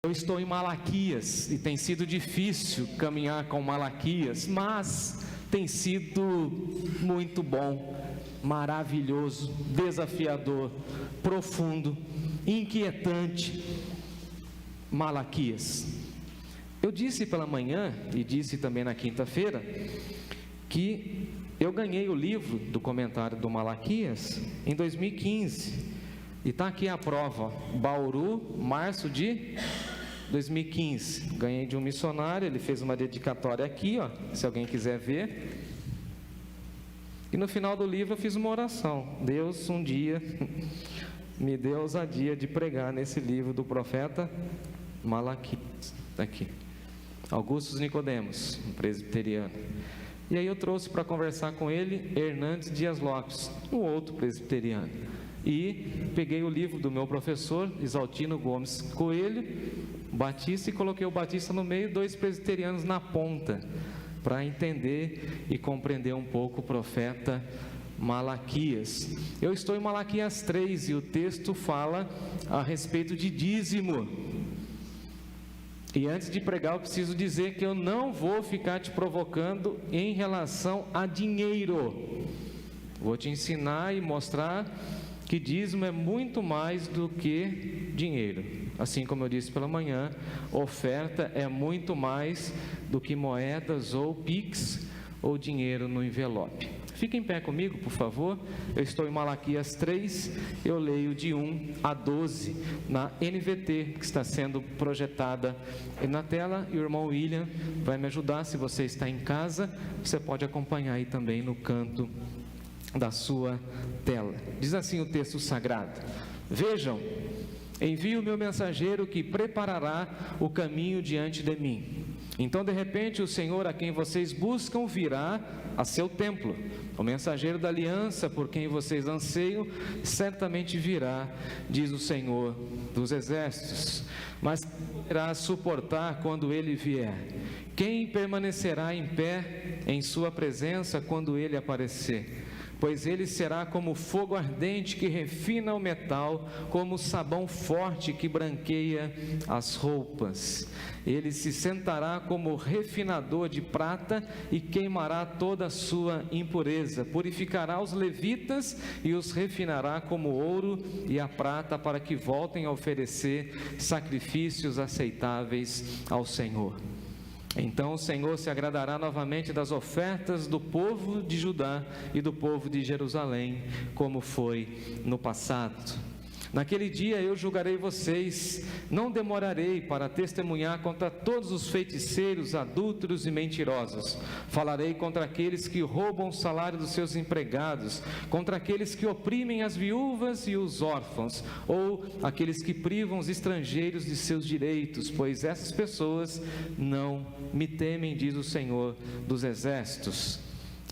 Eu estou em Malaquias e tem sido difícil caminhar com Malaquias, mas tem sido muito bom, maravilhoso, desafiador, profundo, inquietante. Malaquias. Eu disse pela manhã e disse também na quinta-feira que eu ganhei o livro do comentário do Malaquias em 2015 e está aqui a prova, Bauru, março de 2015, ganhei de um missionário, ele fez uma dedicatória aqui, ó, se alguém quiser ver, e no final do livro eu fiz uma oração. Deus um dia me deu a ousadia de pregar nesse livro do profeta Malaquias, aqui, Augusto Nicodemos, um presbiteriano, e aí eu trouxe para conversar com ele Hernandes Dias Lopes, um outro presbiteriano, e peguei o livro do meu professor Isaltino Gomes Coelho, Batista, e coloquei o Batista no meio, 2 presbiterianos na ponta, para entender e compreender um pouco o profeta Malaquias. Eu estou em Malaquias 3 e o texto fala a respeito de dízimo. E antes de pregar eu preciso dizer que eu não vou ficar te provocando em relação a dinheiro. Vou te ensinar e mostrar que dízimo é muito mais do que dinheiro. Assim como eu disse pela manhã, oferta é muito mais do que moedas ou pix ou dinheiro no envelope. Fique em pé comigo, por favor. Eu estou em Malaquias 3, eu leio de 1 a 12 na NVT, que está sendo projetada na tela, e o irmão William vai me ajudar. Se você está em casa, você pode acompanhar aí também no canto da sua tela. Diz assim o texto sagrado: Vejam, envio o meu mensageiro que preparará o caminho diante de mim. Então de repente o Senhor a quem vocês buscam virá a seu templo. O mensageiro da aliança por quem vocês anseiam certamente virá, diz o Senhor dos exércitos. Mas quem poderá suportar quando ele vier? Quem permanecerá em pé em sua presença quando ele aparecer? Pois ele será como fogo ardente que refina o metal, como sabão forte que branqueia as roupas. Ele se sentará como refinador de prata e queimará toda a sua impureza. Purificará os levitas e os refinará como ouro e a prata, para que voltem a oferecer sacrifícios aceitáveis ao Senhor. Então o Senhor se agradará novamente das ofertas do povo de Judá e do povo de Jerusalém, como foi no passado. Naquele dia eu julgarei vocês, não demorarei para testemunhar contra todos os feiticeiros, adúlteros e mentirosos. Falarei contra aqueles que roubam o salário dos seus empregados, contra aqueles que oprimem as viúvas e os órfãos, ou aqueles que privam os estrangeiros de seus direitos, pois essas pessoas não me temem, diz o Senhor dos exércitos.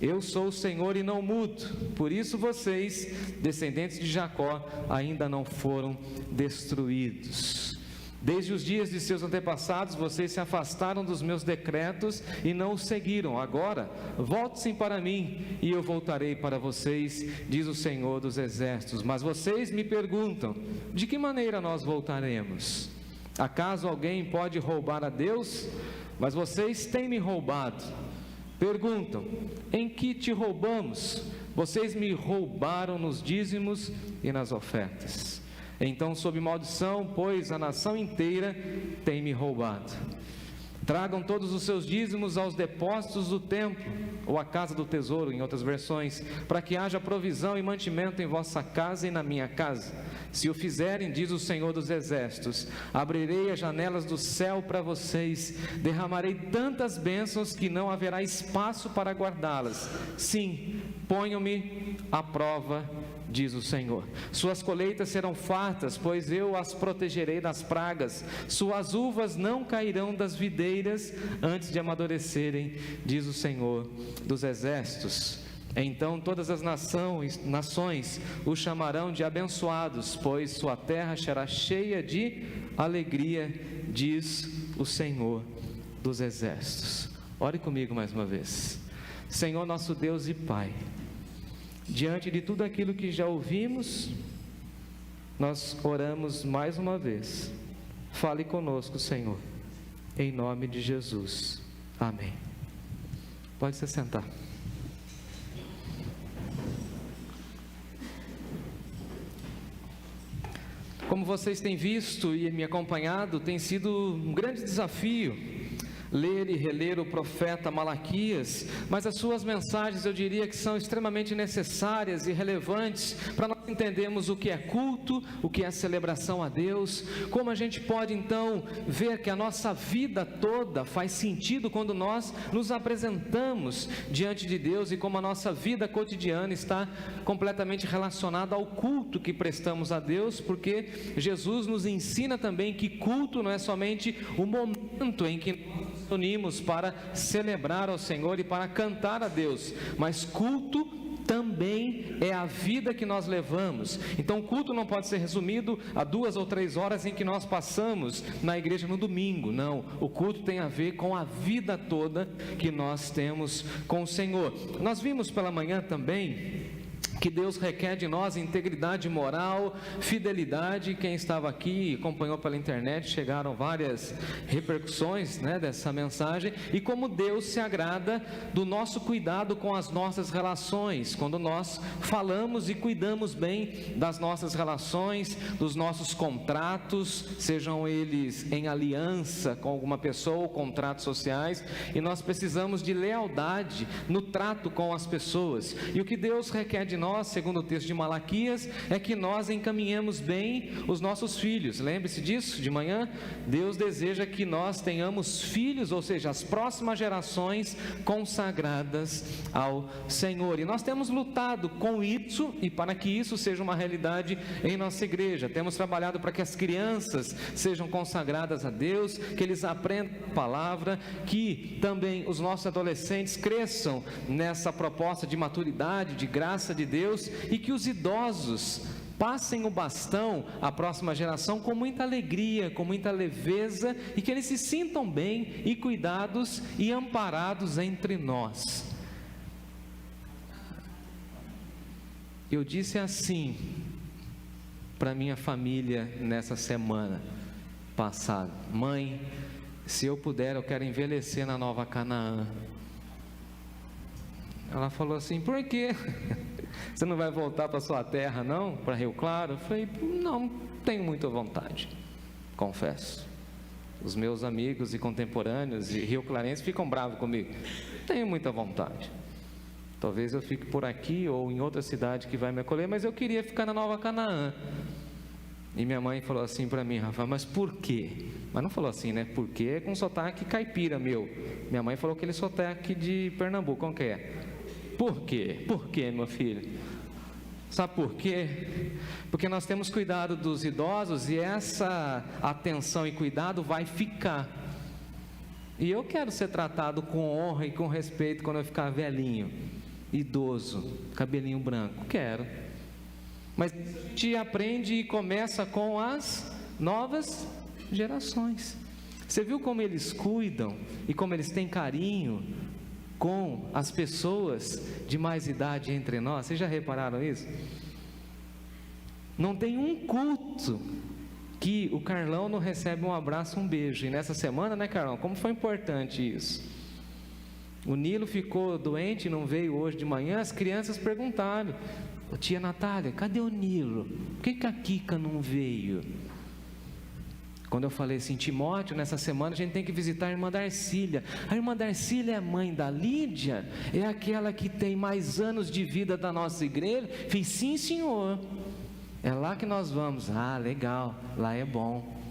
Eu sou o Senhor e não mudo, por isso vocês, descendentes de Jacó, ainda não foram destruídos. Desde os dias de seus antepassados, vocês se afastaram dos meus decretos e não os seguiram. Agora, volte-se para mim e eu voltarei para vocês, diz o Senhor dos exércitos. Mas vocês me perguntam, de que maneira nós voltaremos? Acaso alguém pode roubar a Deus? Mas vocês têm me roubado. Perguntam, em que te roubamos? Vocês me roubaram nos dízimos e nas ofertas. Então, sob maldição, pois a nação inteira tem me roubado. Tragam todos os seus dízimos aos depósitos do templo, ou à casa do tesouro, em outras versões, para que haja provisão e mantimento em vossa casa e na minha casa. Se o fizerem, diz o Senhor dos exércitos, abrirei as janelas do céu para vocês, derramarei tantas bênçãos que não haverá espaço para guardá-las. Sim, ponham-me à prova, diz o Senhor. Suas colheitas serão fartas, pois eu as protegerei das pragas. Suas uvas não cairão das videiras antes de amadurecerem, diz o Senhor dos exércitos. Então todas as nações o chamarão de abençoados, pois sua terra será cheia de alegria, diz o Senhor dos exércitos. Ore comigo mais uma vez. Senhor nosso Deus e Pai, diante de tudo aquilo que já ouvimos, nós oramos mais uma vez. Fale conosco, Senhor, em nome de Jesus. Amém. Pode se sentar. Como vocês têm visto e me acompanhado, tem sido um grande desafio ler e reler o profeta Malaquias, mas as suas mensagens eu diria que são extremamente necessárias e relevantes para nós entendermos o que é culto, o que é celebração a Deus, como a gente pode então ver que a nossa vida toda faz sentido quando nós nos apresentamos diante de Deus e como a nossa vida cotidiana está completamente relacionada ao culto que prestamos a Deus, porque Jesus nos ensina também que culto não é somente o momento em que nós unimos para celebrar ao Senhor e para cantar a Deus, mas culto também é a vida que nós levamos. Então o culto não pode ser resumido a 2 ou 3 horas em que nós passamos na igreja no domingo, não, o culto tem a ver com a vida toda que nós temos com o Senhor. Nós vimos pela manhã também que Deus requer de nós integridade moral, fidelidade. Quem estava aqui e acompanhou pela internet, chegaram várias repercussões, dessa mensagem, e como Deus se agrada do nosso cuidado com as nossas relações, quando nós falamos e cuidamos bem das nossas relações, dos nossos contratos, sejam eles em aliança com alguma pessoa ou contratos sociais, e nós precisamos de lealdade no trato com as pessoas, e o que Deus requer de nós, segundo o texto de Malaquias, é que nós encaminhemos bem os nossos filhos. Lembre-se disso, de manhã, Deus deseja que nós tenhamos filhos, ou seja, as próximas gerações consagradas ao Senhor, e nós temos lutado com isso, e para que isso seja uma realidade em nossa igreja, temos trabalhado para que as crianças sejam consagradas a Deus, que eles aprendam a palavra, que também os nossos adolescentes cresçam nessa proposta de maturidade, de graça de Deus, e que os idosos passem o bastão à próxima geração com muita alegria, com muita leveza, e que eles se sintam bem e cuidados e amparados entre nós. Eu disse assim para minha família nessa semana passada: mãe, se eu puder, eu quero envelhecer na Nova Canaã. Ela falou assim: por quê? Você não vai voltar para sua terra não? Para Rio Claro? Eu falei: não tenho muita vontade, confesso. Os meus amigos e contemporâneos e rio-clarenses ficam bravos comigo. Tenho muita vontade. Talvez eu fique por aqui ou em outra cidade que vai me acolher, mas eu queria ficar na Nova Canaã. E minha mãe falou assim para mim: Rafael, mas por quê? Mas não falou assim, Por quê? Com sotaque caipira meu. Minha mãe falou aquele sotaque de Pernambuco. Como que é? Por quê? Por quê, meu filho? Sabe por quê? Porque nós temos cuidado dos idosos e essa atenção e cuidado vai ficar. E eu quero ser tratado com honra e com respeito quando eu ficar velhinho, idoso, cabelinho branco. Quero. Mas a gente aprende e começa com as novas gerações. Você viu como eles cuidam e como eles têm carinho com as pessoas de mais idade entre nós? Vocês já repararam isso? Não tem um culto que o Carlão não recebe um abraço, um beijo. E nessa semana, Carlão, como foi importante isso? O Nilo ficou doente, não veio hoje de manhã. As crianças perguntaram: tia Natália, cadê o Nilo? Por que a Kika não veio? Quando eu falei assim: Timóteo, nessa semana a gente tem que visitar a irmã Darcília. A irmã Darcília é a mãe da Lídia? É aquela que tem mais anos de vida da nossa igreja? Fiz: sim, senhor. É lá que nós vamos. Ah, legal, lá é bom.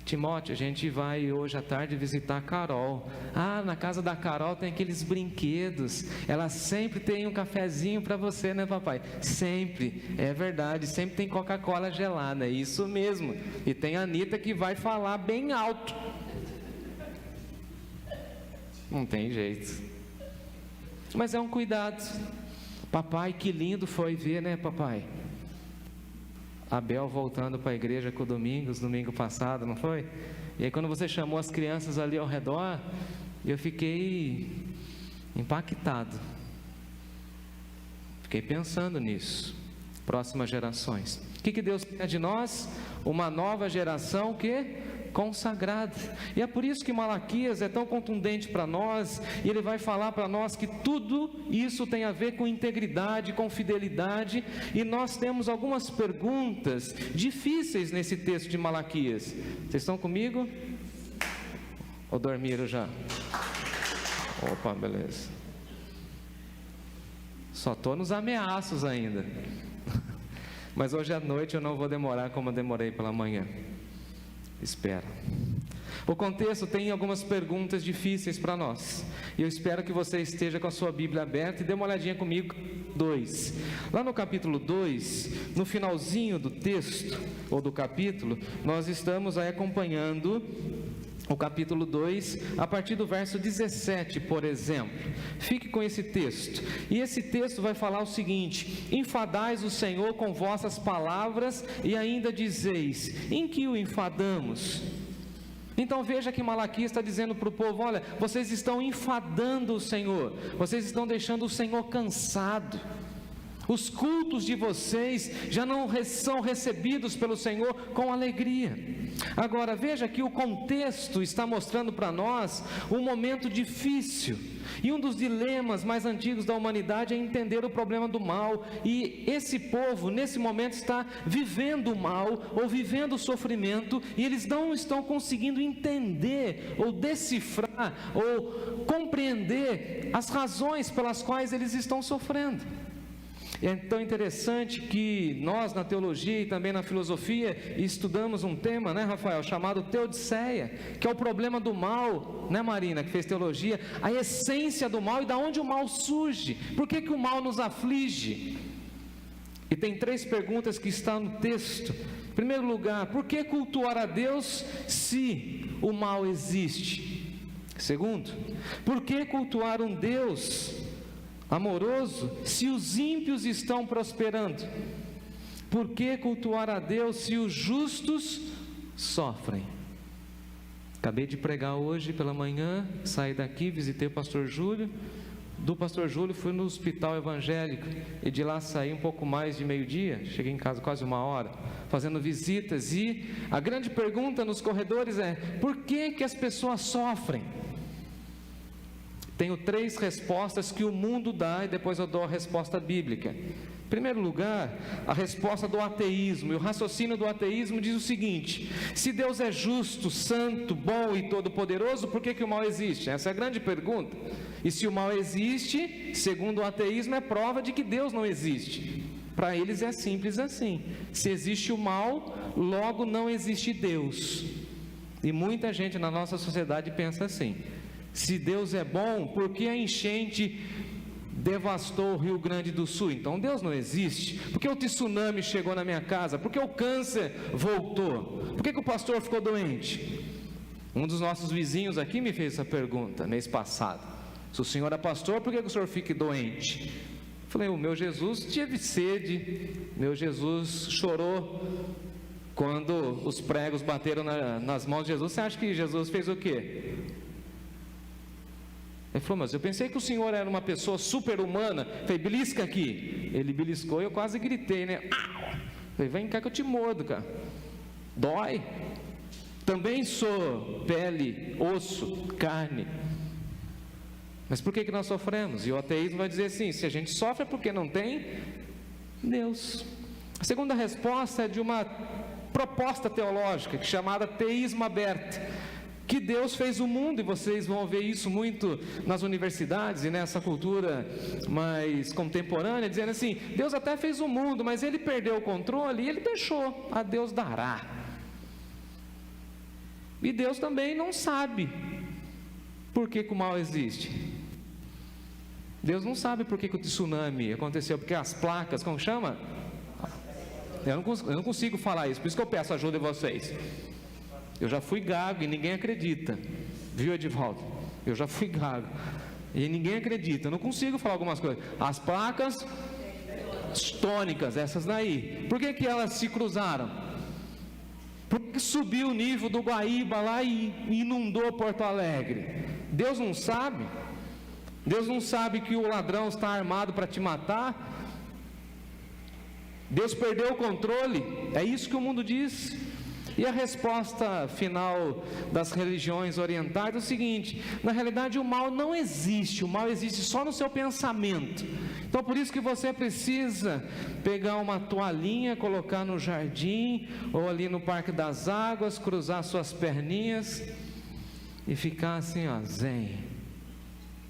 Timóteo, a gente vai hoje à tarde visitar a Carol. Ah, na casa da Carol tem aqueles brinquedos. Ela sempre tem um cafezinho para você, papai? Sempre, é verdade. Sempre tem Coca-Cola gelada, é isso mesmo. E tem a Anitta que vai falar bem alto. Não tem jeito. Mas é um cuidado. Papai, que lindo foi ver, papai? Abel voltando para a igreja com o domingo passado, não foi? E aí quando você chamou as crianças ali ao redor, eu fiquei impactado. Fiquei pensando nisso. próximas gerações. O que Deus quer de nós? Uma nova geração consagrada. E é por isso que Malaquias é tão contundente para nós, e ele vai falar para nós que tudo isso tem a ver com integridade, com fidelidade, e nós temos algumas perguntas difíceis nesse texto de Malaquias. Vocês estão comigo? Ou dormiram já? Opa, beleza. Só estou nos ameaços ainda. Mas hoje à noite eu não vou demorar como eu demorei pela manhã. Espera. O contexto tem algumas perguntas difíceis para nós. E eu espero que você esteja com a sua Bíblia aberta e dê uma olhadinha comigo. 2. Lá no capítulo 2, no finalzinho do texto, ou do capítulo, nós estamos aí acompanhando o capítulo 2, a partir do verso 17, por exemplo. Fique com esse texto. E esse texto vai falar o seguinte: enfadais o Senhor com vossas palavras, e ainda dizeis: em que o enfadamos? Então veja que Malaquias está dizendo para o povo: olha, vocês estão enfadando o Senhor, vocês estão deixando o Senhor cansado. Os cultos de vocês já não são recebidos pelo Senhor com alegria. Agora veja que o contexto está mostrando para nós um momento difícil. E um dos dilemas mais antigos da humanidade é entender o problema do mal. E esse povo, nesse momento, está vivendo o mal, ou vivendo o sofrimento, e eles não estão conseguindo entender, ou decifrar, ou compreender as razões pelas quais eles estão sofrendo. É tão interessante que nós na teologia e também na filosofia estudamos um tema, né, Rafael, chamado teodiceia, que é o problema do mal, né, Marina, que fez teologia, a essência do mal e da onde o mal surge, por que o mal nos aflige? E tem 3 perguntas que estão no texto. Em primeiro lugar, por que cultuar a Deus se o mal existe? Segundo, por que cultuar um Deus amoroso se os ímpios estão prosperando? Por que cultuar a Deus se os justos sofrem? Acabei de pregar hoje pela manhã, saí daqui, visitei o pastor Júlio. Do pastor Júlio fui no hospital evangélico, e de lá saí um pouco mais de meio-dia, cheguei em casa quase 1h, fazendo visitas, e a grande pergunta nos corredores é: por que as pessoas sofrem? Tenho 3 respostas que o mundo dá, e depois eu dou a resposta bíblica. Em primeiro lugar, a resposta do ateísmo. E o raciocínio do ateísmo diz o seguinte: se Deus é justo, santo, bom e todo-poderoso, por que o mal existe? Essa é a grande pergunta. E se o mal existe, segundo o ateísmo, é prova de que Deus não existe. Para eles é simples assim: se existe o mal, logo não existe Deus. E muita gente na nossa sociedade pensa assim: se Deus é bom, por que a enchente devastou o Rio Grande do Sul? Então Deus não existe. Por que o tsunami chegou na minha casa? Por que o câncer voltou? Por que o pastor ficou doente? Um dos nossos vizinhos aqui me fez essa pergunta mês passado: se o senhor é pastor, por que o senhor fica doente? Eu falei: o meu Jesus teve sede, meu Jesus chorou quando os pregos bateram nas mãos de Jesus. Você acha que Jesus fez o quê? Ele falou: mas eu pensei que o senhor era uma pessoa super-humana. Eu falei: belisca aqui. Ele beliscou e eu quase gritei, né? Eu falei: vem cá que eu te mordo, cara. Dói. Também sou pele, osso, carne. Mas por que nós sofremos? E o ateísmo vai dizer assim: se a gente sofre é porque não tem Deus. A segunda resposta é de uma proposta teológica chamada teísmo aberto, que Deus fez o mundo, e vocês vão ver isso muito nas universidades e nessa cultura mais contemporânea, dizendo assim: Deus até fez o mundo, mas Ele perdeu o controle e Ele deixou, a Deus dará. E Deus também não sabe por que o mal existe. Deus não sabe por que o tsunami aconteceu, porque as placas, como chama? Eu não consigo falar isso, por isso que eu peço ajuda de vocês. Eu já fui gago e ninguém acredita, viu, Edivaldo? Eu já fui gago e ninguém acredita, eu não consigo falar algumas coisas. As placas tônicas, essas daí, por que elas se cruzaram? Porque subiu o nível do Guaíba lá e inundou Porto Alegre. Deus não sabe? Deus não sabe que o ladrão está armado para te matar? Deus perdeu o controle, é isso que o mundo diz. E a resposta final das religiões orientais é o seguinte: na realidade o mal não existe, o mal existe só no seu pensamento. Então por isso que você precisa pegar uma toalhinha, colocar no jardim, ou ali no Parque das Águas, cruzar suas perninhas e ficar assim, ó, zen,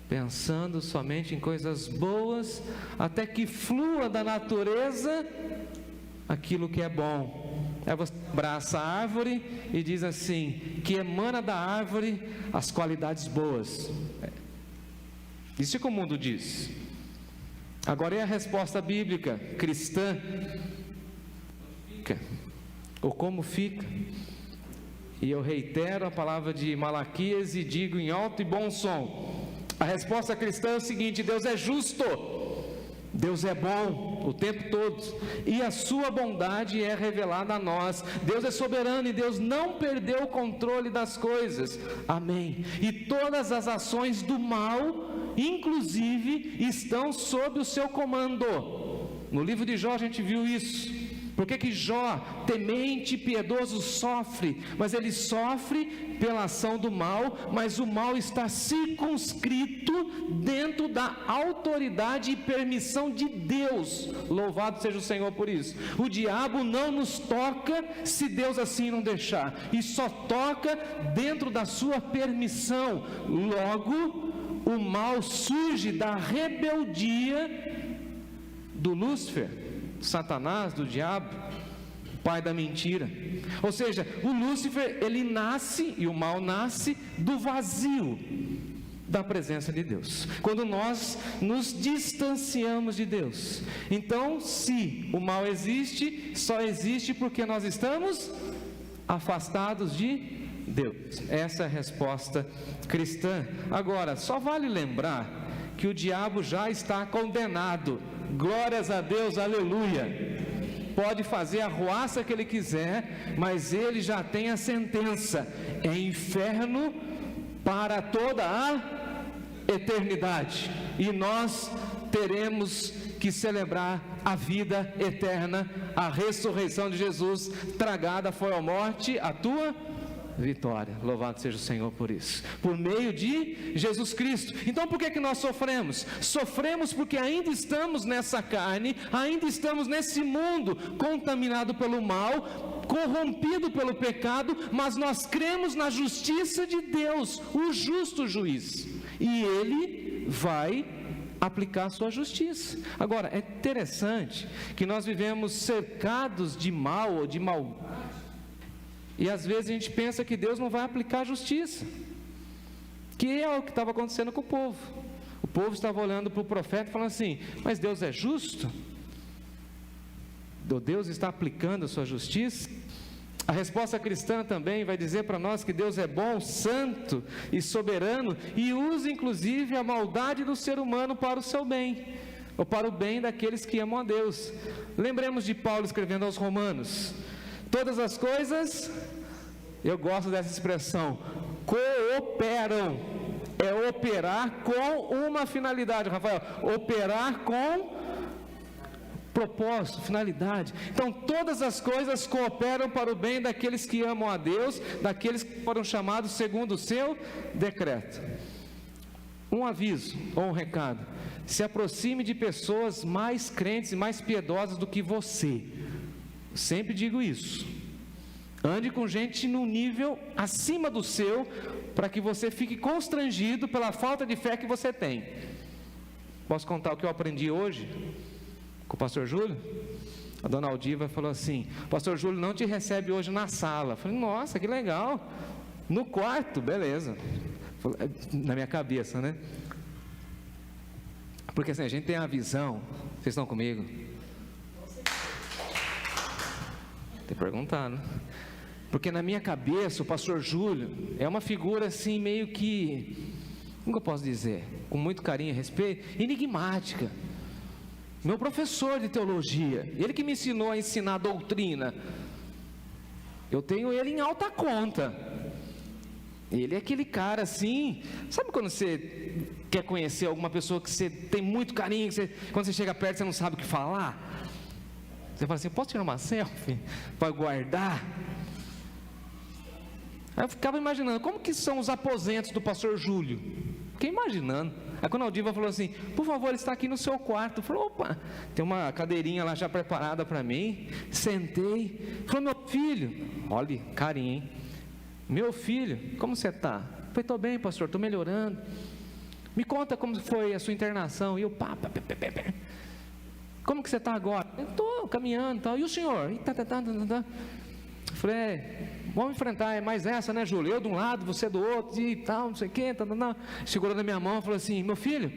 pensando somente em coisas boas, até que flua da natureza aquilo que é bom. Aí você abraça a árvore e diz assim, que emana da árvore as qualidades boas. Isso é o que o mundo diz. Agora é a resposta bíblica, cristã. Ou como fica? E eu reitero a palavra de Malaquias e digo em alto e bom som: a resposta cristã é o seguinte: Deus é justo, Deus é bom o tempo todo, e a sua bondade é revelada a nós. Deus é soberano e Deus não perdeu o controle das coisas, amém. E todas as ações do mal, inclusive, estão sob o seu comando. No livro de Jó a gente viu isso. Por que Jó, temente e piedoso, sofre? Mas ele sofre pela ação do mal, mas o mal está circunscrito dentro da autoridade e permissão de Deus. Louvado seja o Senhor por isso. O diabo não nos toca se Deus assim não deixar, e só toca dentro da sua permissão. Logo, o mal surge da rebeldia do Lúcifer, Satanás, do diabo, pai da mentira. Ou seja, o Lúcifer, ele nasce, e o mal nasce do vazio da presença de Deus, quando nós nos distanciamos de Deus. Então, se o mal existe, só existe porque nós estamos afastados de Deus. Essa é a resposta cristã. Agora, só vale lembrar que o diabo já está condenado. Glórias a Deus, aleluia. Pode fazer a arruaça que ele quiser, mas ele já tem a sentença: é inferno para toda a eternidade, e nós teremos que celebrar a vida eterna, a ressurreição de Jesus. Tragada foi a morte, a tua vitória. Louvado seja o Senhor por isso, por meio de Jesus Cristo. Então por que nós sofremos? Sofremos porque ainda estamos nessa carne, ainda estamos nesse mundo contaminado pelo mal, corrompido pelo pecado, mas nós cremos na justiça de Deus, o justo juiz, e Ele vai aplicar a sua justiça. Agora, é interessante que nós vivemos cercados de mal ou de maldade, e às vezes a gente pensa que Deus não vai aplicar a justiça, que é o que estava acontecendo com o povo. O povo estava olhando para o profeta falando assim: mas Deus é justo? Deus está aplicando a sua justiça? A resposta cristã também vai dizer para nós que Deus é bom, santo e soberano, e usa inclusive a maldade do ser humano para o seu bem, ou para o bem daqueles que amam a Deus. Lembremos de Paulo escrevendo aos Romanos: todas as coisas, eu gosto dessa expressão, cooperam. É operar com uma finalidade, Rafael, operar com propósito, finalidade. Então todas as coisas cooperam para o bem daqueles que amam a Deus, daqueles que foram chamados segundo o seu decreto. Um aviso ou um recado: se aproxime de pessoas mais crentes e mais piedosas do que você. Sempre digo isso. Ande com gente num nível acima do seu, para que você fique constrangido pela falta de fé que você tem. Posso contar o que eu aprendi hoje com o pastor Júlio? A dona Aldiva falou assim: pastor Júlio não te recebe hoje na sala. Eu falei: nossa, que legal. No quarto, beleza. Na minha cabeça, né? Porque assim, a gente tem a visão. Vocês estão comigo? Tem que perguntar, né? Porque na minha cabeça o pastor Júlio é uma figura assim meio que, como eu posso dizer, com muito carinho e respeito, enigmática. Meu professor de teologia, ele que me ensinou a ensinar doutrina, eu tenho ele em alta conta. Ele é aquele cara assim, sabe quando você quer conhecer alguma pessoa que você tem muito carinho, quando você chega perto você não sabe o que falar? Você fala assim, posso tirar uma selfie para guardar? Aí eu ficava imaginando, como que são os aposentos do pastor Júlio? Fiquei imaginando. Aí quando a Aldiva falou assim, por favor, ele está aqui no seu quarto. Eu falei, opa, tem uma cadeirinha lá já preparada para mim. Sentei, falei, meu filho, olha, carinho, hein? Meu filho, como você está? Eu falei, estou bem, pastor, estou melhorando. Me conta como foi a sua internação. E eu, como que você está agora? Eu estou caminhando e tal. E o senhor? Eu falei, vamos enfrentar, é mais essa, né, Júlio? Eu de um lado, você do outro, e tal, não sei o quê. Segurou na minha mão e falou assim, meu filho,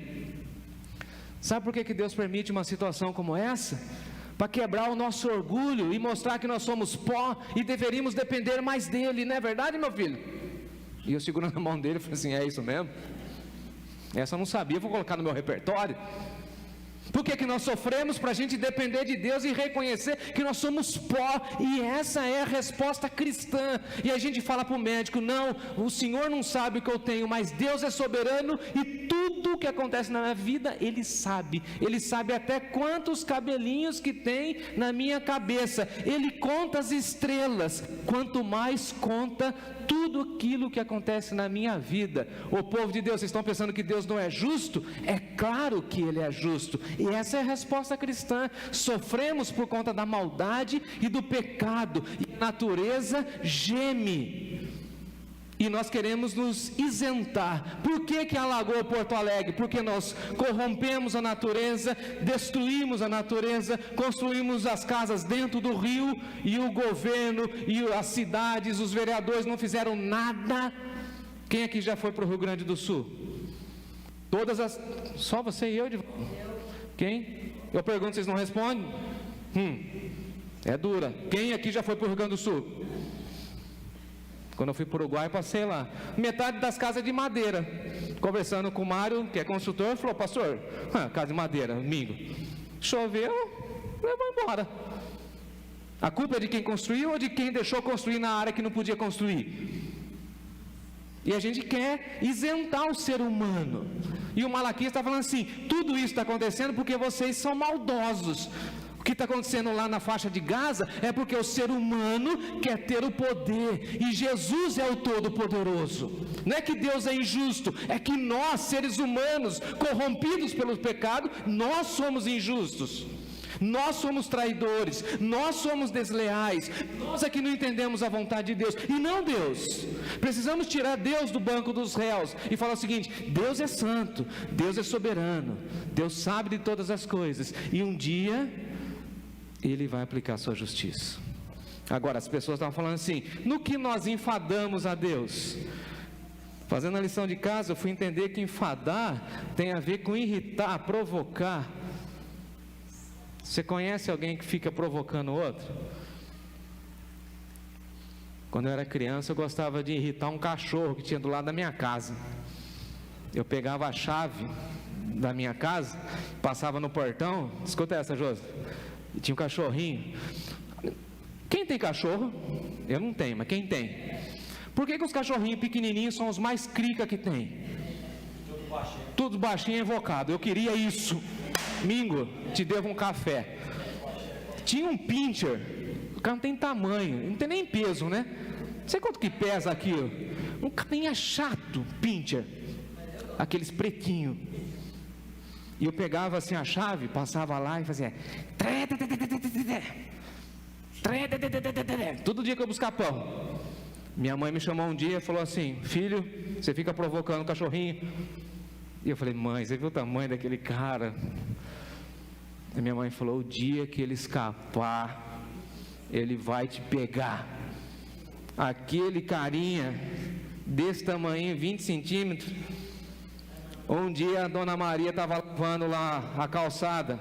sabe por que Deus permite uma situação como essa? Para quebrar o nosso orgulho e mostrar que nós somos pó e deveríamos depender mais dele, não é verdade, meu filho? E eu segurando a mão dele, falei assim, é isso mesmo? Essa eu não sabia, vou colocar no meu repertório. Por que nós sofremos? Para a gente depender de Deus e reconhecer que nós somos pó, e essa é a resposta cristã. E a gente fala para o médico, não, o Senhor não sabe o que eu tenho, mas Deus é soberano e tudo o que acontece na minha vida, Ele sabe até quantos cabelinhos que tem na minha cabeça, Ele conta as estrelas, quanto mais conta tudo aquilo que acontece na minha vida. O povo de Deus, vocês estão pensando que Deus não é justo? É claro que Ele é justo, e essa é a resposta cristã. Sofremos por conta da maldade e do pecado, e a natureza geme, e nós queremos nos isentar. Por que alagou Porto Alegre? Porque nós corrompemos a natureza, destruímos a natureza, construímos as casas dentro do rio, e o governo, e as cidades, os vereadores não fizeram nada. Quem aqui já foi para o Rio Grande do Sul? Só você e eu? Quem? Eu pergunto, vocês não respondem? É dura. Quem aqui já foi para o Rio Grande do Sul? Quando eu fui para o Uruguai, passei lá. Metade das casas de madeira. Conversando com o Mário, que é construtor, falou, pastor, casa de madeira, domingo. Choveu, levou embora. A culpa é de quem construiu ou de quem deixou construir na área que não podia construir? E a gente quer isentar o ser humano. E o Malaquias está falando assim, tudo isso está acontecendo porque vocês são maldosos. O que está acontecendo lá na faixa de Gaza é porque o ser humano quer ter o poder, e Jesus é o Todo-Poderoso. Não é que Deus é injusto, é que nós, seres humanos, corrompidos pelo pecado, nós somos injustos. Nós somos traidores, nós somos desleais, nós é que não entendemos a vontade de Deus, e não Deus. Precisamos tirar Deus do banco dos réus e falar o seguinte: Deus é santo, Deus é soberano, Deus sabe de todas as coisas, e um dia Ele vai aplicar a sua justiça. Agora, as pessoas estavam falando assim, no que nós enfadamos a Deus? Fazendo a lição de casa, eu fui entender que enfadar tem a ver com irritar, provocar. Você conhece alguém que fica provocando o outro? Quando eu era criança, eu gostava de irritar um cachorro que tinha do lado da minha casa. Eu pegava a chave da minha casa, passava no portão. Escuta essa, Josi. E tinha um cachorrinho. Quem tem cachorro? Eu não tenho, mas quem tem? Por que os cachorrinhos pequenininhos são os mais crica que tem? Tudo baixinho e invocado. Eu queria isso. Mingo, te devo um café. Tinha um pincher. O cara não tem tamanho, não tem nem peso, né? Não sei quanto que pesa aquilo. Um carinha chato, pincher. Aqueles pretinhos. E eu pegava assim a chave, passava lá e fazia. Todo dia que eu buscar pão. Minha mãe me chamou um dia e falou assim: filho, você fica provocando o cachorrinho. E eu falei: mãe, você viu o tamanho daquele cara? E minha mãe falou: o dia que ele escapar, ele vai te pegar. Aquele carinha desse tamanho, 20 centímetros. Um dia a dona Maria estava lavando lá a calçada.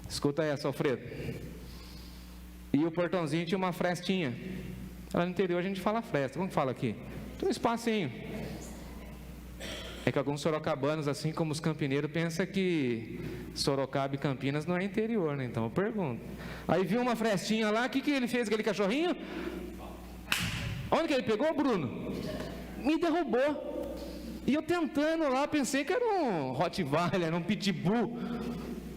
Escuta aí, Alfredo. E o portãozinho tinha uma frestinha. Lá no interior a gente fala fresta. Como que fala aqui? Tem um espacinho. É que alguns sorocabanos, assim como os campineiros, pensam que Sorocaba e Campinas não é interior, né? Então eu pergunto. Aí viu uma frestinha lá, o que ele fez, aquele cachorrinho? Onde que ele pegou, Bruno? Me derrubou. E eu tentando lá, pensei que era um Rottweiler, era um Pitbull.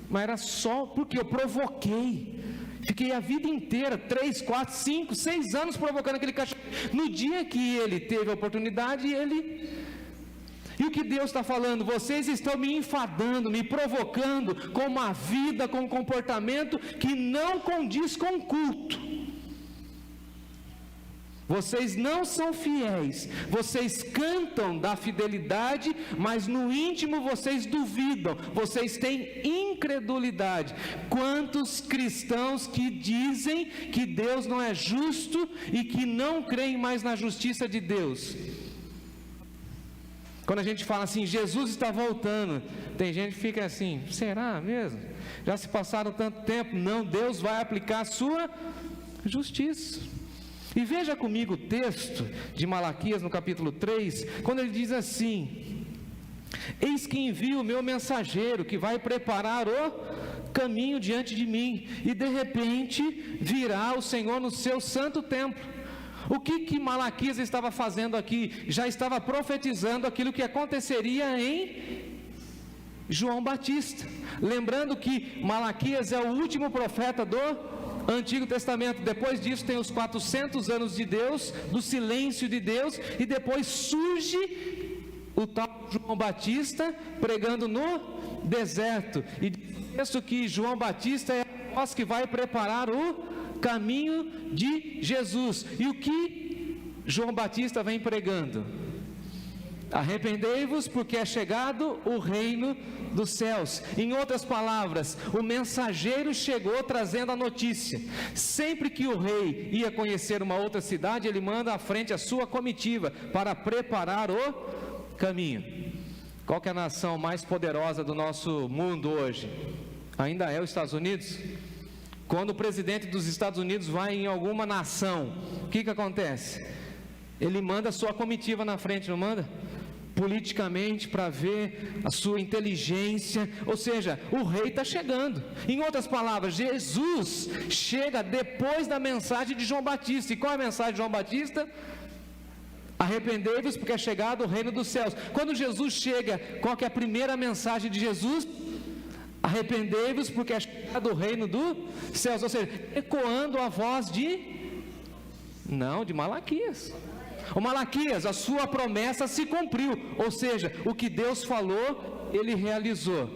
Mas era só porque eu provoquei. Fiquei a vida inteira, 3, 4, 5, 6 anos provocando aquele cachorro. No dia que ele teve a oportunidade, E o que Deus está falando? Vocês estão me enfadando, me provocando com uma vida, com um comportamento que não condiz com o culto. Vocês não são fiéis, vocês cantam da fidelidade, mas no íntimo vocês duvidam, vocês têm incredulidade. Quantos cristãos que dizem que Deus não é justo e que não creem mais na justiça de Deus? Quando a gente fala assim, Jesus está voltando, tem gente que fica assim, será mesmo? Já se passaram tanto tempo. Não, Deus vai aplicar a sua justiça. E veja comigo o texto de Malaquias no capítulo 3, quando ele diz assim: eis que envio o meu mensageiro, que vai preparar o caminho diante de mim, e de repente virá o Senhor no seu santo templo. O que Malaquias estava fazendo aqui? Já estava profetizando aquilo que aconteceria em João Batista. Lembrando que Malaquias é o último profeta do Antigo Testamento. Depois disso tem os 400 anos de Deus, do silêncio de Deus, e depois surge o tal João Batista pregando no deserto, e diz que João Batista é a voz que vai preparar o caminho de Jesus. E o que João Batista vem pregando? Arrependei-vos, porque é chegado o reino dos céus. Em outras palavras, o mensageiro chegou trazendo a notícia. Sempre que o rei ia conhecer uma outra cidade, ele manda à frente a sua comitiva para preparar o caminho. Qual que é a nação mais poderosa do nosso mundo hoje? Ainda é os Estados Unidos? Quando o presidente dos Estados Unidos vai em alguma nação, o que acontece? Ele manda a sua comitiva na frente, não manda? Politicamente, para ver a sua inteligência, ou seja, o rei está chegando. Em outras palavras, Jesus chega depois da mensagem de João Batista. E qual é a mensagem de João Batista? Arrependei-vos, porque é chegado o reino dos céus. Quando Jesus chega, qual que é a primeira mensagem de Jesus? Arrependei-vos, porque é chegado o reino dos céus. Ou seja, ecoando a voz de Malaquias. O Malaquias, a sua promessa se cumpriu, ou seja, o que Deus falou, Ele realizou.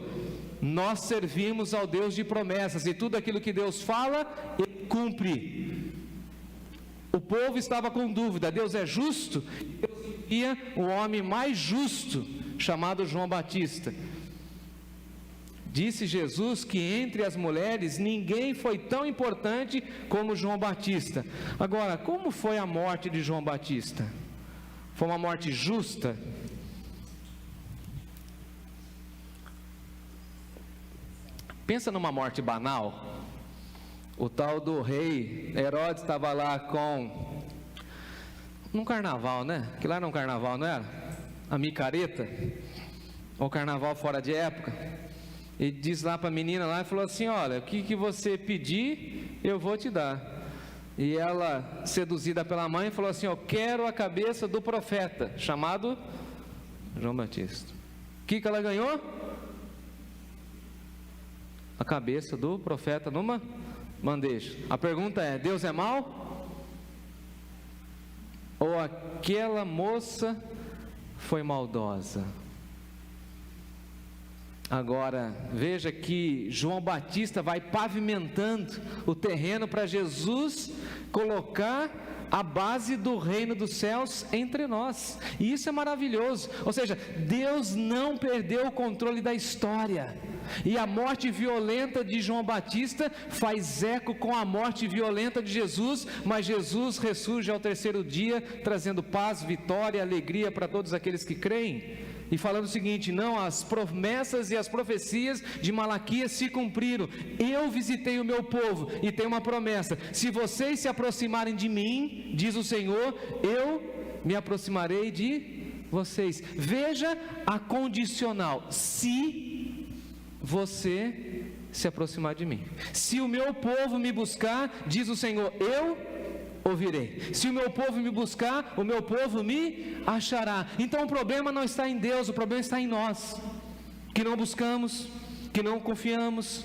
Nós servimos ao Deus de promessas, e tudo aquilo que Deus fala, Ele cumpre. O povo estava com dúvida: Deus é justo? Deus envia o homem mais justo, chamado João Batista. Disse Jesus que entre as mulheres ninguém foi tão importante como João Batista. Agora, como foi a morte de João Batista? Foi uma morte justa? Pensa numa morte banal. O tal do rei Herodes estava lá num carnaval, né? Que lá era um carnaval, não era? A micareta, ou carnaval fora de época. E diz lá para a menina lá, e falou assim: olha, o que você pedir, eu vou te dar. E ela, seduzida pela mãe, falou assim: eu quero a cabeça do profeta, chamado João Batista. O que ela ganhou? A cabeça do profeta numa bandeja. A pergunta é: Deus é mau? Ou aquela moça foi maldosa? Agora, veja que João Batista vai pavimentando o terreno para Jesus colocar a base do reino dos céus entre nós, e isso é maravilhoso. Ou seja, Deus não perdeu o controle da história, e a morte violenta de João Batista faz eco com a morte violenta de Jesus, mas Jesus ressurge ao terceiro dia, trazendo paz, vitória e alegria para todos aqueles que creem. E falando o seguinte: não, as promessas e as profecias de Malaquias se cumpriram. Eu visitei o meu povo e tenho uma promessa: se vocês se aproximarem de mim, diz o Senhor, eu me aproximarei de vocês. Veja a condicional: se você se aproximar de mim. Se o meu povo me buscar, diz o Senhor, eu ouvirei. Se o meu povo me buscar, o meu povo me achará. Então o problema não está em Deus, o problema está em nós, que não buscamos, que não confiamos,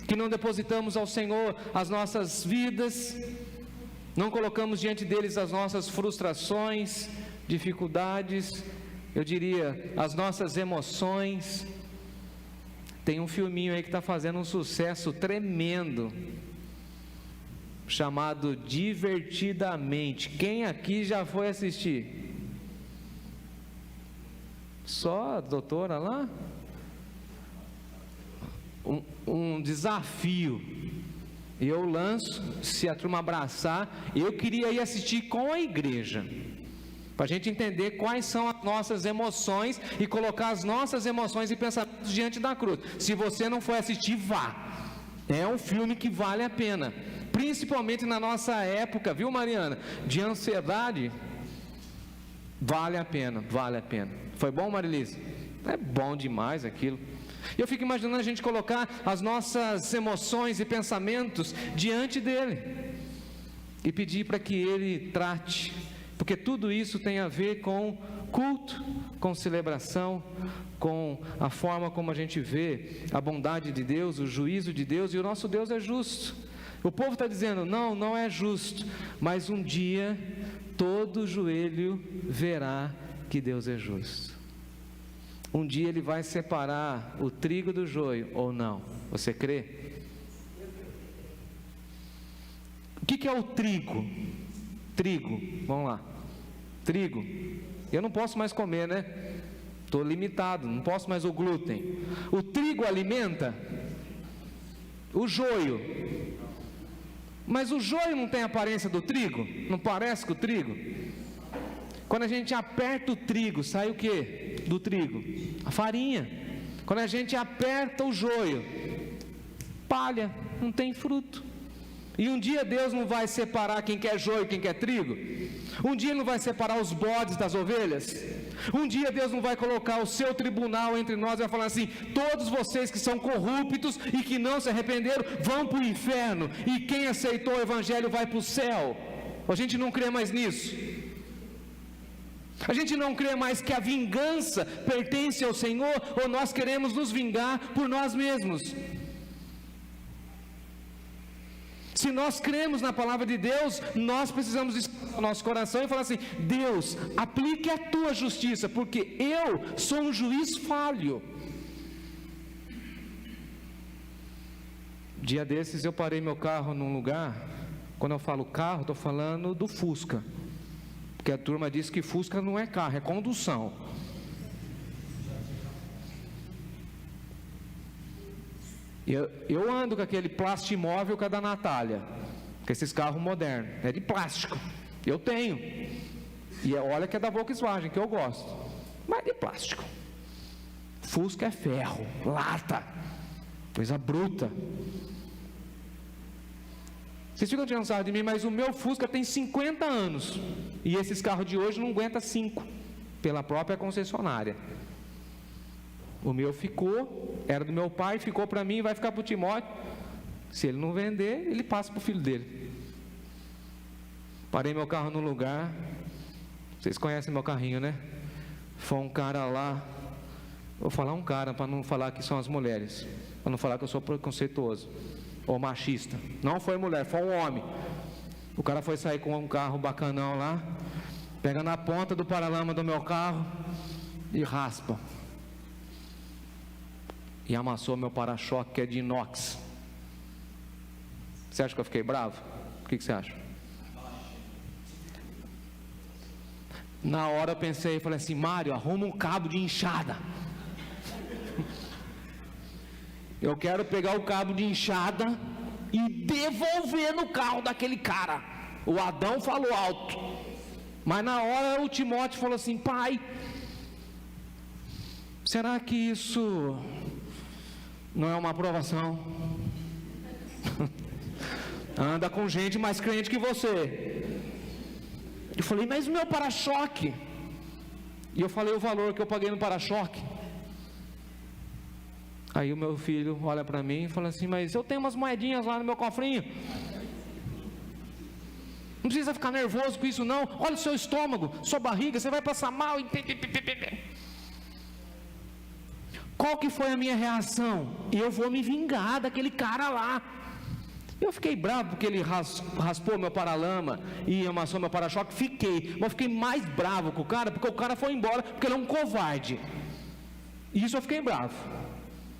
que não depositamos ao Senhor as nossas vidas, não colocamos diante deles as nossas frustrações, dificuldades, eu diria, as nossas emoções. Tem um filminho aí que está fazendo um sucesso tremendo, chamado Divertidamente. Quem aqui já foi assistir? Só a doutora lá? Um desafio, eu lanço, se a turma abraçar, eu queria ir assistir com a igreja, para a gente entender quais são as nossas emoções e colocar as nossas emoções e pensamentos diante da cruz. Se você não foi assistir, vá, é um filme que vale a pena, principalmente na nossa época, viu, Mariana, de ansiedade. Vale a pena, vale a pena. Foi bom, Marilise? É bom demais aquilo. Eu fico imaginando a gente colocar as nossas emoções e pensamentos diante dele e pedir para que ele trate, porque tudo isso tem a ver com culto, com celebração, com a forma como a gente vê a bondade de Deus, o juízo de Deus, e o nosso Deus é justo. O povo está dizendo, não é justo, mas um dia todo joelho verá que Deus é justo. Um dia ele vai separar o trigo do joio, ou não? Você crê? O que é o trigo? Trigo, vamos lá. Trigo, eu não posso mais comer, né? Estou limitado, não posso mais o glúten. O trigo alimenta o joio, mas o joio não tem a aparência do trigo? Não parece com o trigo? Quando a gente aperta o trigo, sai o que do trigo? A farinha. Quando a gente aperta o joio, palha, não tem fruto. E um dia Deus não vai separar quem quer joio e quem quer trigo? Um dia Ele não vai separar os bodes das ovelhas? Um dia Deus não vai colocar o seu tribunal entre nós e vai falar assim: todos vocês que são corruptos e que não se arrependeram vão para o inferno, e quem aceitou o Evangelho vai para o céu? A gente não crê mais nisso. A gente não crê mais que a vingança pertence ao Senhor, ou nós queremos nos vingar por nós mesmos? Se nós cremos na palavra de Deus, nós precisamos escutar o nosso coração e falar assim: Deus, aplique a tua justiça, porque eu sou um juiz falho. Dia desses eu parei meu carro num lugar. Quando eu falo carro, estou falando do Fusca, porque a turma diz que Fusca não é carro, é condução. Eu ando com aquele plastimóvel que é da Natália, com esses carros modernos, é de plástico, eu tenho, e olha que é da Volkswagen, que eu gosto, mas é de plástico. Fusca é ferro, lata, coisa bruta. Vocês ficam cansados de mim, mas o meu Fusca tem 50 anos, e esses carros de hoje não aguentam 5, pela própria concessionária. O meu ficou, era do meu pai, ficou para mim e vai ficar para o Timóteo. Se ele não vender, ele passa para o filho dele. Parei meu carro no lugar, vocês conhecem meu carrinho, né? Foi um cara lá, vou falar um cara para não falar que são as mulheres, para não falar que eu sou preconceituoso ou machista. Não foi mulher, foi um homem. O cara foi sair com um carro bacanão lá, pega na ponta do paralama do meu carro e raspa. E amassou meu para-choque, que é de inox. Você acha que eu fiquei bravo? O que você acha? Na hora eu pensei, falei assim: Mário, arruma um cabo de enxada. Eu quero pegar o cabo de enxada e devolver no carro daquele cara. O Adão falou alto, mas na hora o Timóteo falou assim: pai, será que isso não é uma aprovação? Anda com gente mais crente que você. Eu falei: mas o meu para-choque? E eu falei o valor que eu paguei no para-choque. Aí o meu filho olha para mim e fala assim: mas eu tenho umas moedinhas lá no meu cofrinho. Não precisa ficar nervoso com isso não. Olha o seu estômago, sua barriga, você vai passar mal. qual que foi a minha reação? Eu vou me vingar daquele cara lá. Eu fiquei bravo porque ele raspou meu paralama e amassou meu para-choque, mas eu fiquei mais bravo com o cara, porque o cara foi embora, porque ele é um covarde. Isso eu fiquei bravo.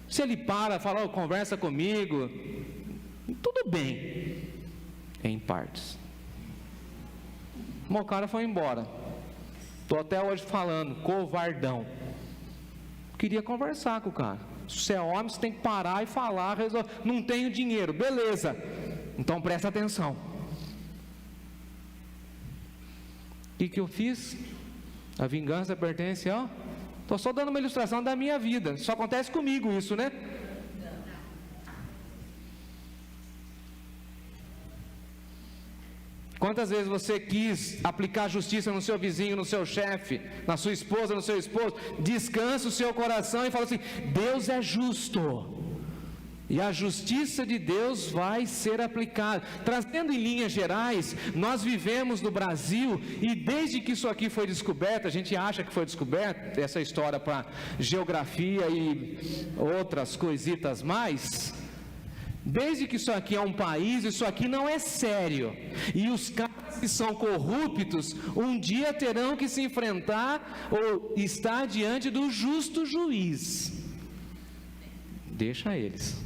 Se ele fala, conversa comigo, tudo bem, em partes. Mas o cara foi embora. Estou até hoje falando, covardão. Queria conversar com o cara. Se você é homem, você tem que parar e falar, resolver. Não tenho dinheiro, beleza. Então presta atenção. O que eu fiz? A vingança pertence ao... Estou só dando uma ilustração da minha vida. Só acontece comigo isso, né? Quantas vezes você quis aplicar justiça no seu vizinho, no seu chefe, na sua esposa, no seu esposo? Descansa o seu coração e fala assim: Deus é justo, e a justiça de Deus vai ser aplicada. Trazendo em linhas gerais, nós vivemos no Brasil, e desde que isso aqui foi descoberto, a gente acha que foi descoberto, essa história para geografia e outras coisitas mais... Desde que isso aqui é um país, isso aqui não é sério. E os caras que são corruptos, um dia terão que se enfrentar ou estar diante do justo juiz. Deixa eles.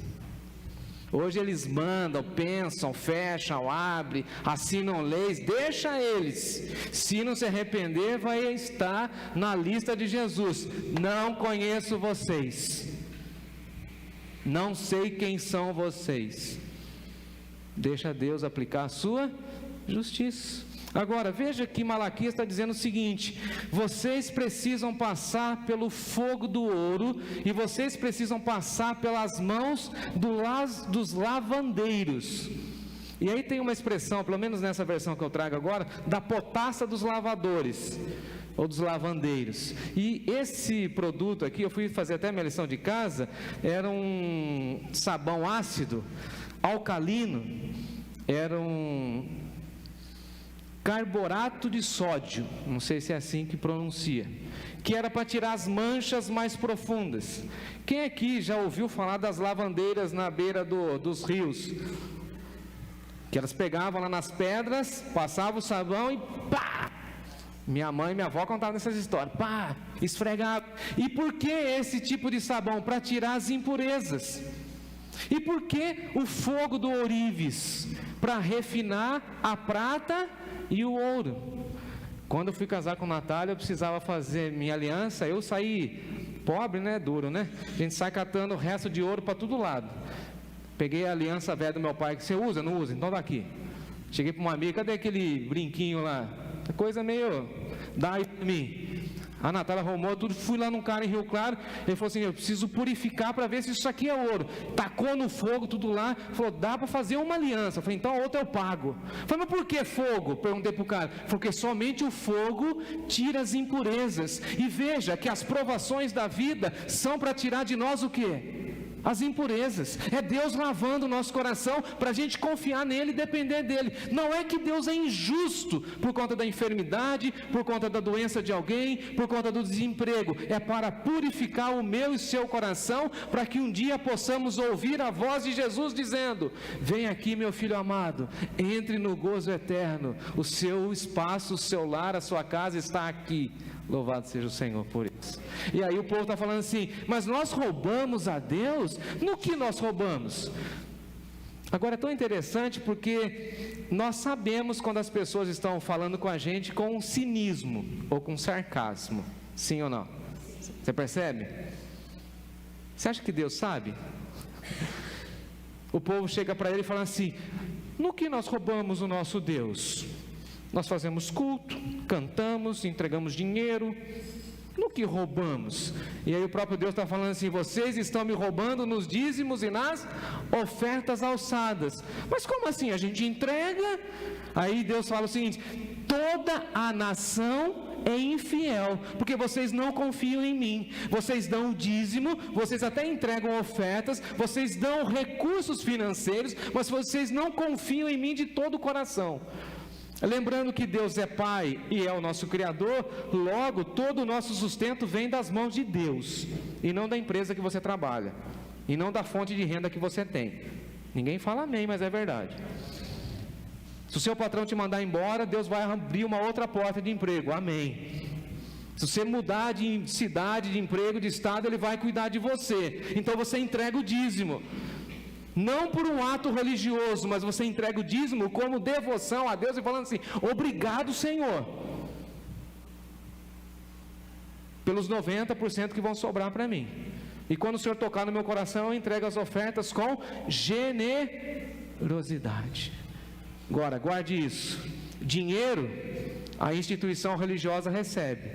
Hoje eles mandam, pensam, fecham, abrem, assinam leis, deixa eles. Se não se arrepender, vai estar na lista de Jesus. Não conheço vocês. Não sei quem são vocês. Deixa Deus aplicar a sua justiça. Agora, veja que Malaquias está dizendo o seguinte: vocês precisam passar pelo fogo do ouro, e vocês precisam passar pelas mãos dos lavandeiros. E aí tem uma expressão, pelo menos nessa versão que eu trago agora, da potassa dos lavadores, ou dos lavandeiros. E esse produto aqui, eu fui fazer até minha lição de casa, era um sabão ácido, alcalino, era um carborato de sódio, não sei se é assim que pronuncia, que era para tirar as manchas mais profundas. Quem aqui já ouviu falar das lavandeiras na beira dos rios? Que elas pegavam lá nas pedras, passavam o sabão e pá! Minha mãe e minha avó contavam essas histórias. Pá, esfregava. E por que esse tipo de sabão? Para tirar as impurezas. E por que o fogo do ourives? Para refinar a prata e o ouro. Quando eu fui casar com a Natália, eu precisava fazer minha aliança. Eu saí pobre, né? Duro, né? A gente sai catando o resto de ouro para todo lado. Peguei a aliança velha do meu pai, que você usa, não usa? Então daqui. Cheguei para uma amiga, cadê aquele brinquinho lá? Coisa meio, dá aí para mim. A Natália arrumou tudo, fui lá num cara em Rio Claro, ele falou assim: eu preciso purificar para ver se isso aqui é ouro. Tacou no fogo tudo lá, falou: dá para fazer uma aliança. Eu falei: então a outra eu pago. Eu falei: mas por que fogo? Perguntei para o cara. Porque somente o fogo tira as impurezas. E veja que as provações da vida são para tirar de nós o quê? As impurezas. É Deus lavando o nosso coração para a gente confiar nele e depender dele. Não é que Deus é injusto por conta da enfermidade, por conta da doença de alguém, por conta do desemprego. É para purificar o meu e seu coração, para que um dia possamos ouvir a voz de Jesus dizendo: vem aqui, meu filho amado, entre no gozo eterno. O seu espaço, o seu lar, a sua casa está aqui. Louvado seja o Senhor por isso. E aí o povo está falando assim: mas nós roubamos a Deus? No que nós roubamos? Agora é tão interessante porque nós sabemos quando as pessoas estão falando com a gente com cinismo ou com sarcasmo. Sim ou não? Você percebe? Você acha que Deus sabe? O povo chega para ele e fala assim: no que nós roubamos o nosso Deus? Nós fazemos culto, cantamos, entregamos dinheiro. No que roubamos? E aí o próprio Deus está falando assim: vocês estão me roubando nos dízimos e nas ofertas alçadas. Mas como assim? A gente entrega. Aí Deus fala o seguinte: toda a nação é infiel, porque vocês não confiam em mim. Vocês dão o dízimo, vocês até entregam ofertas, vocês dão recursos financeiros, mas vocês não confiam em mim de todo o coração. Lembrando que Deus é Pai e é o nosso Criador, logo todo o nosso sustento vem das mãos de Deus, e não da empresa que você trabalha, e não da fonte de renda que você tem. Ninguém fala amém, mas é verdade. Se o seu patrão te mandar embora, Deus vai abrir uma outra porta de emprego, amém. Se você mudar de cidade, de emprego, de estado, Ele vai cuidar de você. Então você entrega o dízimo, não por um ato religioso, mas você entrega o dízimo como devoção a Deus e falando assim: obrigado, Senhor, pelos 90% que vão sobrar para mim. E quando o Senhor tocar no meu coração, eu entrego as ofertas com generosidade. Agora, guarde isso: dinheiro a instituição religiosa recebe,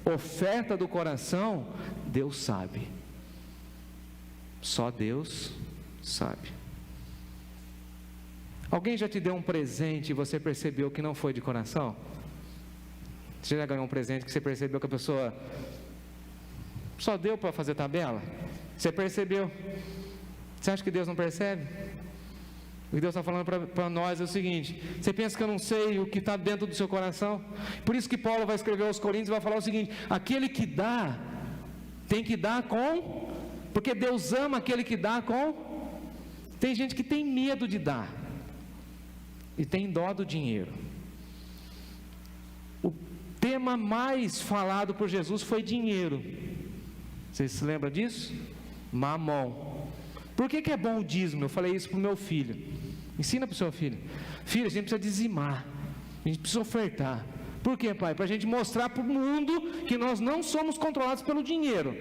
oferta do coração, Deus sabe. Só Deus sabe. Alguém já te deu um presente e você percebeu que não foi de coração? Você já ganhou um presente que você percebeu que a pessoa só deu para fazer tabela? Você percebeu? Você acha que Deus não percebe? O que Deus está falando para nós é o seguinte: você pensa que eu não sei o que está dentro do seu coração? Por isso que Paulo vai escrever aos Coríntios e vai falar o seguinte: aquele que dá, tem que dar com, porque Deus ama aquele que dá com. Tem gente que tem medo de dar, e tem dó do dinheiro. O tema mais falado por Jesus foi dinheiro. Vocês se lembram disso? Mamon. Por que é bom o dízimo? Eu falei isso para o meu filho. Ensina para o seu filho: filho, a gente precisa dizimar, a gente precisa ofertar. Por quê, pai? Para a gente mostrar para o mundo que nós não somos controlados pelo dinheiro,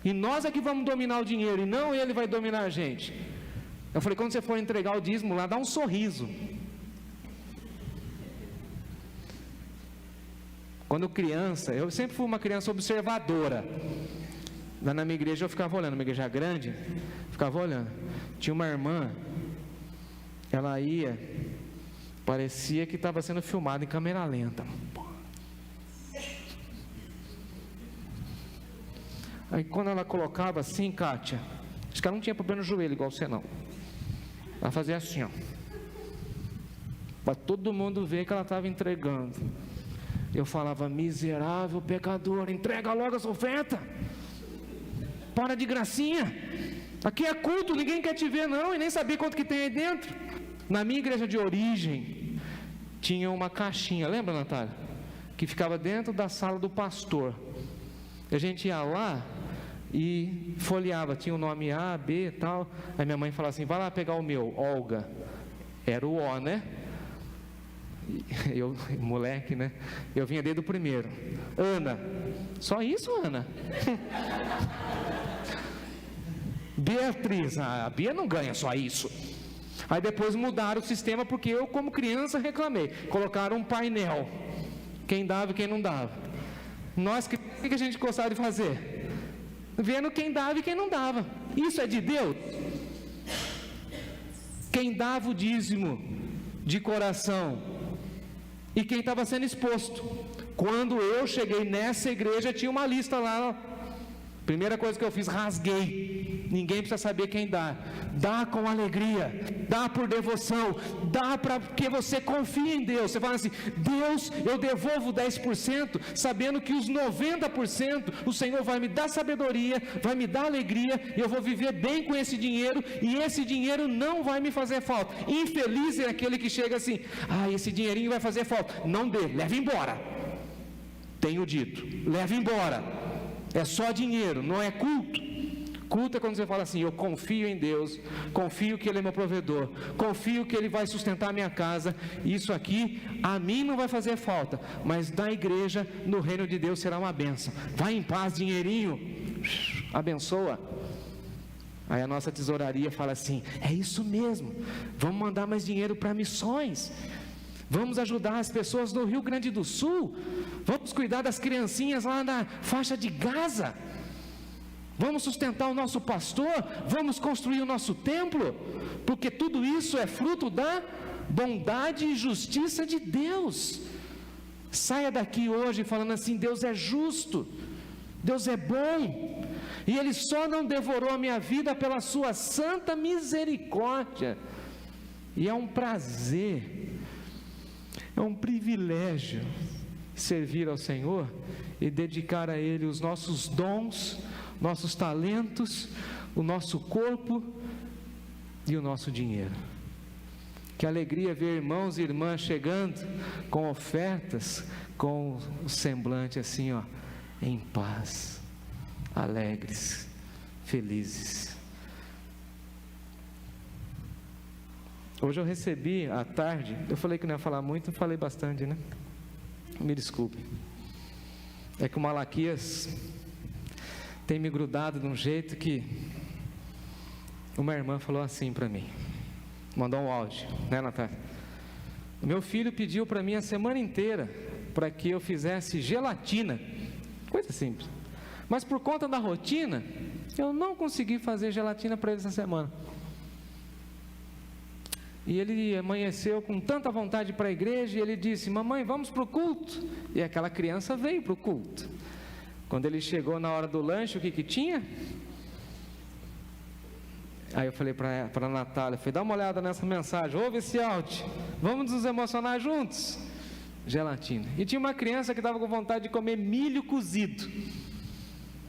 e nós é que vamos dominar o dinheiro, e não ele vai dominar a gente. Eu falei: quando você for entregar o dízimo lá, dá um sorriso. Quando criança, eu sempre fui uma criança observadora. Lá na minha igreja eu ficava olhando, uma igreja grande, ficava olhando. Tinha uma irmã, ela ia, parecia que estava sendo filmada em câmera lenta. Aí quando ela colocava assim, Kátia, acho que ela não tinha problema no joelho igual você não. Ela fazia assim, ó, para todo mundo ver que ela estava entregando. Eu falava: miserável pecador, entrega logo essa oferta. Para de gracinha. Aqui é culto, ninguém quer te ver não, e nem saber quanto que tem aí dentro. Na minha igreja de origem, tinha uma caixinha, lembra, Natália? Que ficava dentro da sala do pastor. A gente ia lá e folheava, tinha o nome A, B e tal. Aí minha mãe falava assim: vai lá pegar o meu, Olga. Era o O, né? Eu, moleque, né? Eu vinha desde o primeiro. Ana. Só isso, Ana? Beatriz. A Bia não ganha só isso. Aí depois mudaram o sistema, porque eu, como criança, reclamei. Colocaram um painel, quem dava e quem não dava. Nós, o que a gente gostava de fazer? Vendo quem dava e quem não dava. Isso é de Deus? Quem dava o dízimo de coração e quem estava sendo exposto. Quando eu cheguei nessa igreja, tinha uma lista lá. Primeira coisa que eu fiz, rasguei. Ninguém precisa saber quem dá. Dá com alegria, dá por devoção, dá porque você confia em Deus. Você fala assim: Deus, eu devolvo 10%, sabendo que os 90% o Senhor vai me dar sabedoria, vai me dar alegria, e eu vou viver bem com esse dinheiro, e esse dinheiro não vai me fazer falta. Infeliz é aquele que chega assim: esse dinheirinho vai fazer falta. Não dê, leve embora. Tenho dito, leve embora. É só dinheiro, não é culto. Culto é quando você fala assim: eu confio em Deus, confio que Ele é meu provedor, confio que Ele vai sustentar a minha casa. Isso aqui a mim não vai fazer falta, mas na igreja, no reino de Deus, será uma bênção. Vai em paz, dinheirinho, abençoa. Aí a nossa tesouraria fala assim: é isso mesmo, vamos mandar mais dinheiro para missões, vamos ajudar as pessoas do Rio Grande do Sul, vamos cuidar das criancinhas lá na faixa de Gaza, vamos sustentar o nosso pastor, vamos construir o nosso templo, porque tudo isso é fruto da bondade e justiça de Deus. Saia daqui hoje falando assim: Deus é justo, Deus é bom, e Ele só não devorou a minha vida pela sua santa misericórdia. E é um prazer É um privilégio servir ao Senhor e dedicar a Ele os nossos dons, nossos talentos, o nosso corpo e o nosso dinheiro. Que alegria ver irmãos e irmãs chegando com ofertas, com o semblante assim, ó, em paz, alegres, felizes. Hoje eu recebi à tarde, eu falei que não ia falar muito, falei bastante, né? Me desculpe. É que o Malaquias tem me grudado de um jeito que uma irmã falou assim para mim, mandou um áudio, né, Natália? O meu filho pediu para mim a semana inteira para que eu fizesse gelatina, coisa simples, mas por conta da rotina eu não consegui fazer gelatina para ele essa semana. E ele amanheceu com tanta vontade para a igreja, e ele disse: mamãe, vamos para o culto. E aquela criança veio para o culto. Quando ele chegou na hora do lanche, o que tinha? Aí eu falei para a Natália, dá uma olhada nessa mensagem, ouve esse áudio, vamos nos emocionar juntos. Gelatina. E tinha uma criança que estava com vontade de comer milho cozido,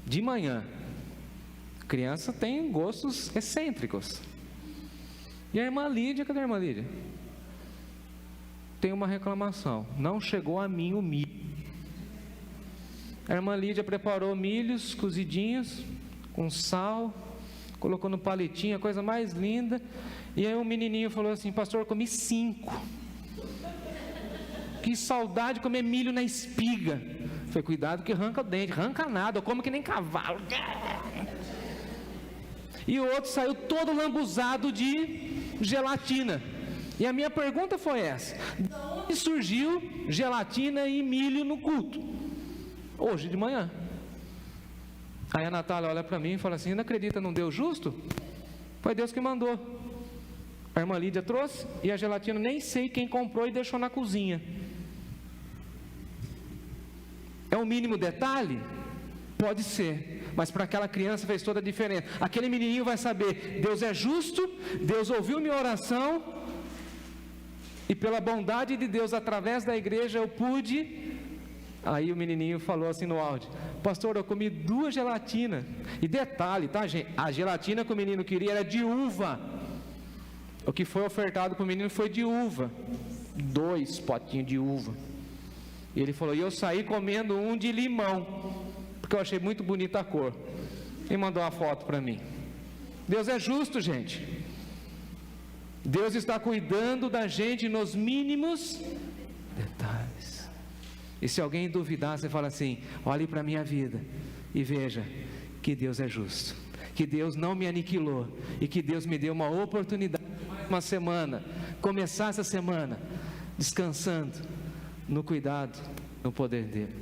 de manhã. Criança tem gostos excêntricos. E a irmã Lídia, cadê a irmã Lídia? Tem uma reclamação, não chegou a mim o milho. A irmã Lídia preparou milhos cozidinhos, com sal, colocou no palitinho, a coisa mais linda. E aí um menininho falou assim: pastor, eu comi 5. Que saudade de comer milho na espiga. Foi, cuidado que arranca o dente, arranca nada, eu como que nem cavalo. E o outro saiu todo lambuzado de gelatina. E a minha pergunta foi essa: de onde surgiu gelatina e milho no culto? Hoje de manhã. Aí a Natália olha para mim e fala assim: não acredita num Deus justo? Foi Deus que mandou. A irmã Lídia trouxe, e a gelatina nem sei quem comprou e deixou na cozinha. É um mínimo detalhe? Pode ser, mas para aquela criança fez toda a diferença. Aquele menininho vai saber: Deus é justo, Deus ouviu minha oração, e pela bondade de Deus, através da igreja, eu pude. Aí o menininho falou assim no áudio: pastor, eu comi 2 gelatinas. E detalhe, tá, gente? A gelatina que o menino queria era de uva. O que foi ofertado para o menino foi de uva. 2 potinhos de uva. E ele falou: e eu saí comendo um de limão, porque eu achei muito bonita a cor. E mandou uma foto para mim. Deus é justo, gente. Deus está cuidando da gente nos mínimos detalhes. E se alguém duvidar, você fala assim: olhe para a minha vida e veja que Deus é justo, que Deus não me aniquilou, e que Deus me deu uma oportunidade, uma semana, começar essa semana descansando no cuidado, no poder dele.